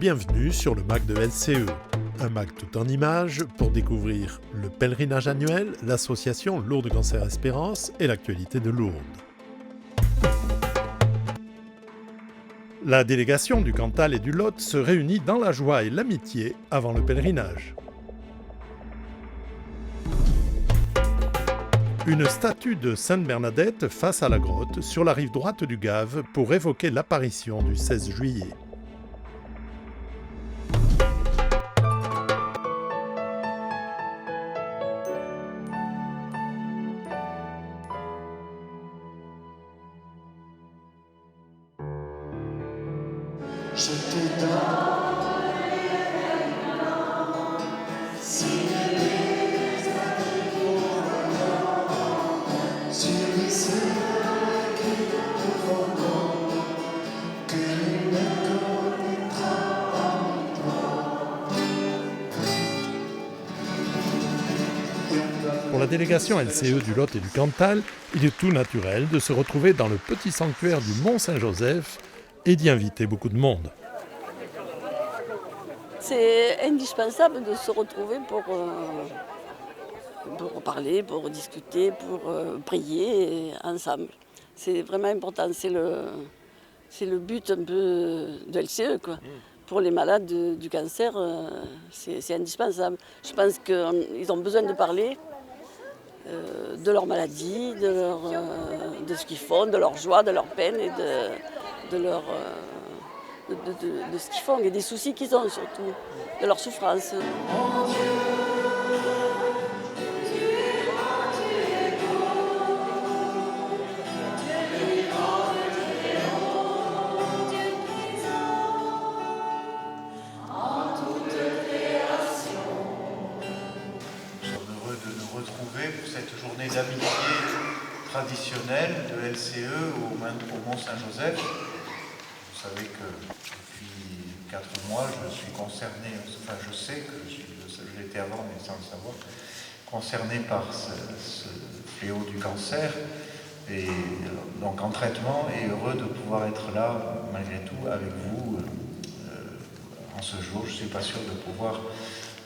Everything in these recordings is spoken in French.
Bienvenue sur le MAC de LCE, un MAC tout en images pour découvrir le pèlerinage annuel, l'association Lourdes Cancer Espérance et l'actualité de Lourdes. La délégation du Cantal et du Lot se réunit dans la joie et l'amitié avant le pèlerinage. Une statue de Sainte Bernadette face à la grotte sur la rive droite du Gave pour évoquer l'apparition du 16 juillet. Je te donne si les sur les cieux qui devant nous, que nul ne connaîtra parmi toi. Pour la délégation LCE du Lot et du Cantal, il est tout naturel de se retrouver dans le petit sanctuaire du Mont-Saint-Joseph et d'y inviter beaucoup de monde. C'est indispensable de se retrouver pour parler, pour discuter, pour prier ensemble. C'est vraiment important, c'est le but un peu de LCE, quoi. Pour les malades du cancer, c'est indispensable. Je pense qu'ils ont besoin de parler de leur maladie, de ce qu'ils font, de leur joie, de leur peine et de ce qu'ils font et des soucis qu'ils ont surtout, de leur souffrance. Nous sommes heureux de nous retrouver pour cette journée d'amitié traditionnelle de LCE au Mont-Saint-Joseph. Vous savez que depuis 4 mois, je suis concerné, enfin je sais que je l'étais avant, mais sans le savoir, concerné par ce fléau du cancer, et donc en traitement, et heureux de pouvoir être là, malgré tout, avec vous, en ce jour. Je ne suis pas sûr de pouvoir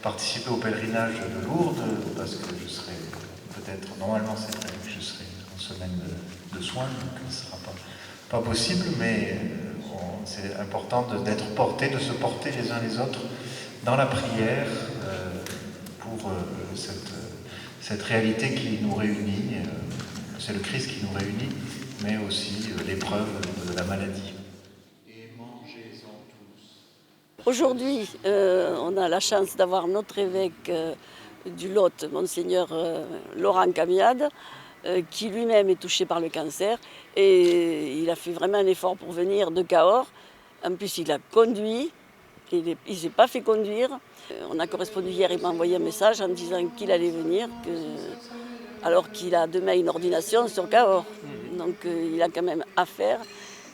participer au pèlerinage de Lourdes, parce que je serai peut-être, normalement c'est prévu que je serai en semaine de soins, donc ce ne sera pas possible, mais c'est important d'être porté, de se porter les uns les autres dans la prière pour cette réalité qui nous réunit. C'est le Christ qui nous réunit, mais aussi l'épreuve de la maladie. Et mangez-en tous. Aujourd'hui, on a la chance d'avoir notre évêque du Lot, Monseigneur Laurent Camiade, qui lui-même est touché par le cancer, et il a fait vraiment un effort pour venir de Cahors. En plus, il a conduit, il ne s'est pas fait conduire. On a correspondu hier, il m'a envoyé un message en disant qu'il allait venir, alors qu'il a demain une ordination sur Cahors. Donc il a quand même affaire,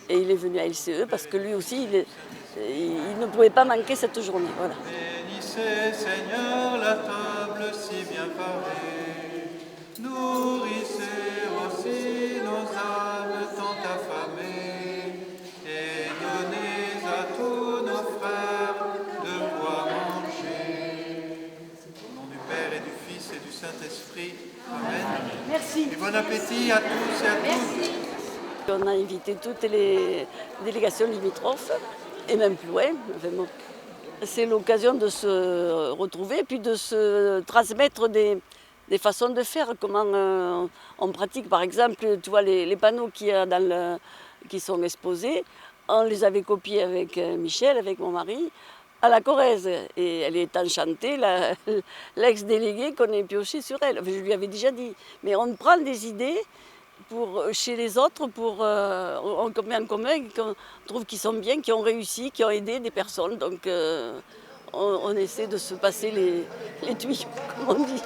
et il est venu à LCE parce que lui aussi, il ne pouvait pas manquer cette journée. Voilà. Bénissez, Seigneur, la table si bien parée. Nourrissez aussi nos âmes tant affamées, et donnez à tous nos frères de quoi manger. Au nom du Père et du Fils et du Saint-Esprit. Amen. Merci. Et bon appétit à tous et à toutes. On a invité toutes les délégations limitrophes, et même plus loin. C'est l'occasion de se retrouver et puis de se transmettre des façons de faire, comment on pratique. Par exemple, tu vois les panneaux qui sont exposés, on les avait copiés avec Michel, avec mon mari, à la Corrèze. Et elle est enchantée, l'ex-déléguée, qu'on ait pioché sur elle. Je lui avais déjà dit. Mais on prend des idées chez les autres, on met en commun, qu'on trouve qu'ils sont bien, qui ont réussi, qui ont aidé des personnes. Donc on essaie de se passer les tuyaux, comme on dit.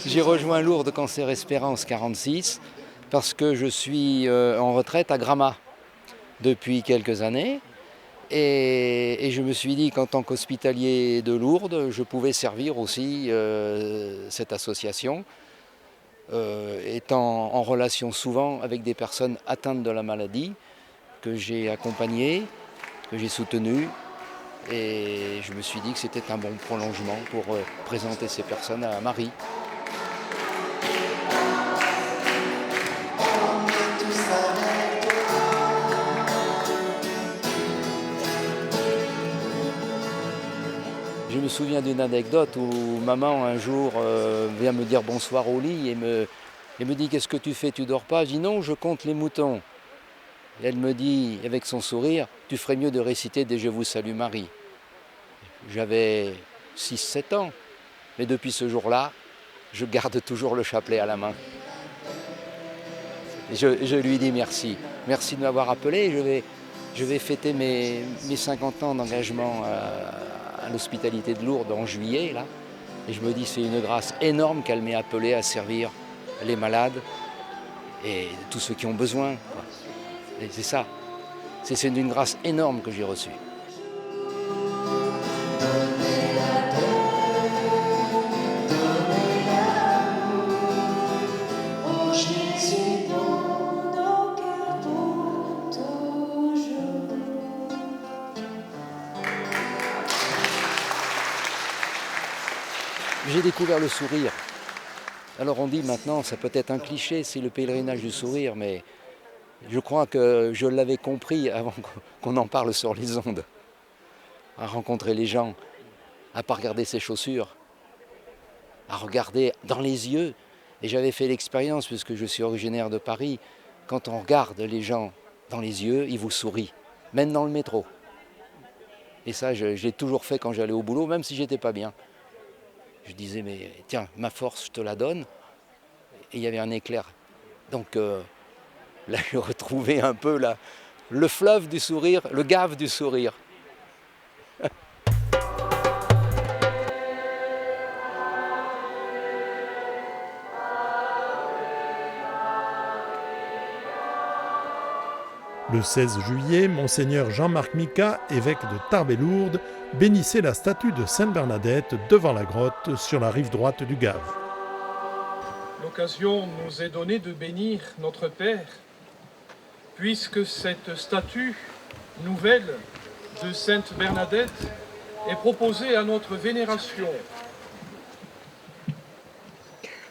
J'ai rejoint Lourdes Cancer Espérance 46 parce que je suis en retraite à Gramat depuis quelques années. Et je me suis dit qu'en tant qu'hospitalier de Lourdes, je pouvais servir aussi cette association, étant en relation souvent avec des personnes atteintes de la maladie, que j'ai accompagnées, que j'ai soutenues. Et je me suis dit que c'était un bon prolongement pour présenter ces personnes à Marie. Je me souviens d'une anecdote où maman un jour vient me dire bonsoir au lit et me dit qu'est-ce que tu fais, tu dors pas? Je dis non, je compte les moutons. Et elle me dit avec son sourire, tu ferais mieux de réciter des Je vous salue Marie. J'avais 6-7 ans, mais depuis ce jour-là, je garde toujours le chapelet à la main. Et je lui dis merci. Merci de m'avoir appelé. Je vais fêter mes 50 ans d'engagement à l'hospitalité de Lourdes en juillet. Là. Et je me dis c'est une grâce énorme qu'elle m'ait appelé à servir les malades et tous ceux qui ont besoin. Quoi. Et c'est ça. C'est une grâce énorme que j'ai reçue. J'ai découvert le sourire. Alors on dit maintenant, ça peut être un cliché, c'est le pèlerinage du sourire, mais je crois que je l'avais compris avant qu'on en parle sur les ondes. À rencontrer les gens, à ne pas regarder ses chaussures, à regarder dans les yeux. Et j'avais fait l'expérience, puisque je suis originaire de Paris, quand on regarde les gens dans les yeux, ils vous sourient, même dans le métro. Et ça, je l'ai toujours fait quand j'allais au boulot, même si j'étais pas bien. Je disais, mais tiens, ma force, je te la donne. Et il y avait un éclair. Donc là, j'ai retrouvé un peu le fleuve du sourire, le gave du sourire. Le 16 juillet, Monseigneur Jean-Marc Micas, évêque de Tarbes et Lourdes, bénissait la statue de Sainte Bernadette devant la grotte sur la rive droite du Gave. L'occasion nous est donnée de bénir notre Père, puisque cette statue nouvelle de Sainte Bernadette est proposée à notre vénération.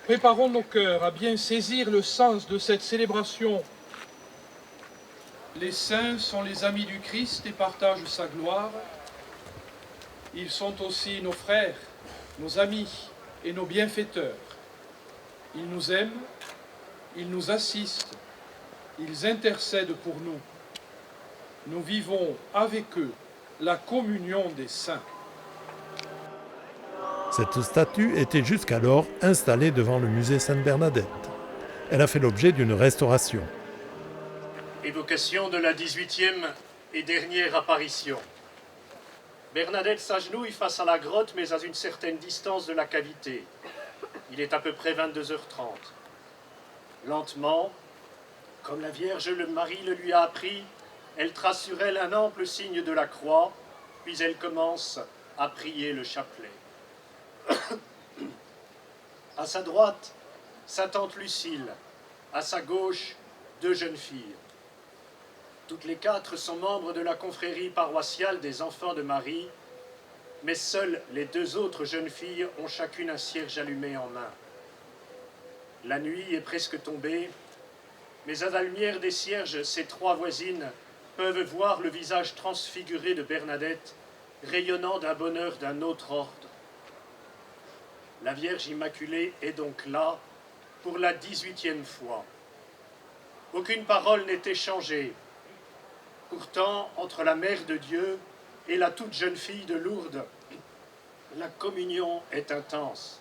Préparons nos cœurs à bien saisir le sens de cette célébration. Les saints sont les amis du Christ et partagent sa gloire. Ils sont aussi nos frères, nos amis et nos bienfaiteurs. Ils nous aiment, ils nous assistent, ils intercèdent pour nous. Nous vivons avec eux la communion des saints. Cette statue était jusqu'alors installée devant le musée Sainte Bernadette. Elle a fait l'objet d'une restauration. Évocation de la 18e et dernière apparition. Bernadette s'agenouille face à la grotte, mais à une certaine distance de la cavité. Il est à peu près 22h30. Lentement, comme la Vierge Marie le lui a appris, elle trace sur elle un ample signe de la croix, puis elle commence à prier le chapelet. À sa droite, sa tante Lucile, à sa gauche, 2 jeunes filles. Toutes les 4 sont membres de la confrérie paroissiale des Enfants de Marie, mais seules les 2 autres jeunes filles ont chacune un cierge allumé en main. La nuit est presque tombée, mais à la lumière des cierges, ces 3 voisines peuvent voir le visage transfiguré de Bernadette, rayonnant d'un bonheur d'un autre ordre. La Vierge Immaculée est donc là pour la 18e fois. Aucune parole n'est échangée. Pourtant, entre la Mère de Dieu et la toute jeune fille de Lourdes, la communion est intense.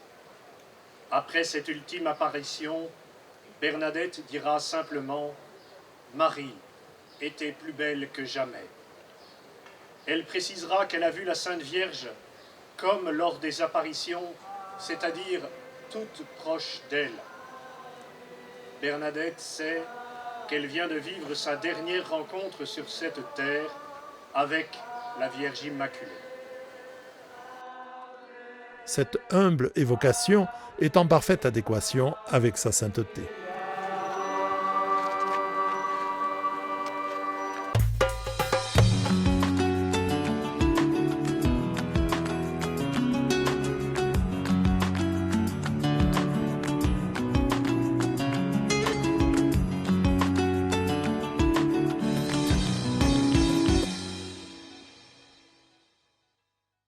Après cette ultime apparition, Bernadette dira simplement « Marie était plus belle que jamais ». Elle précisera qu'elle a vu la Sainte Vierge comme lors des apparitions, c'est-à-dire toute proche d'elle. Bernadette sait qu'elle vient de vivre sa dernière rencontre sur cette terre avec la Vierge Immaculée. Cette humble évocation est en parfaite adéquation avec sa sainteté.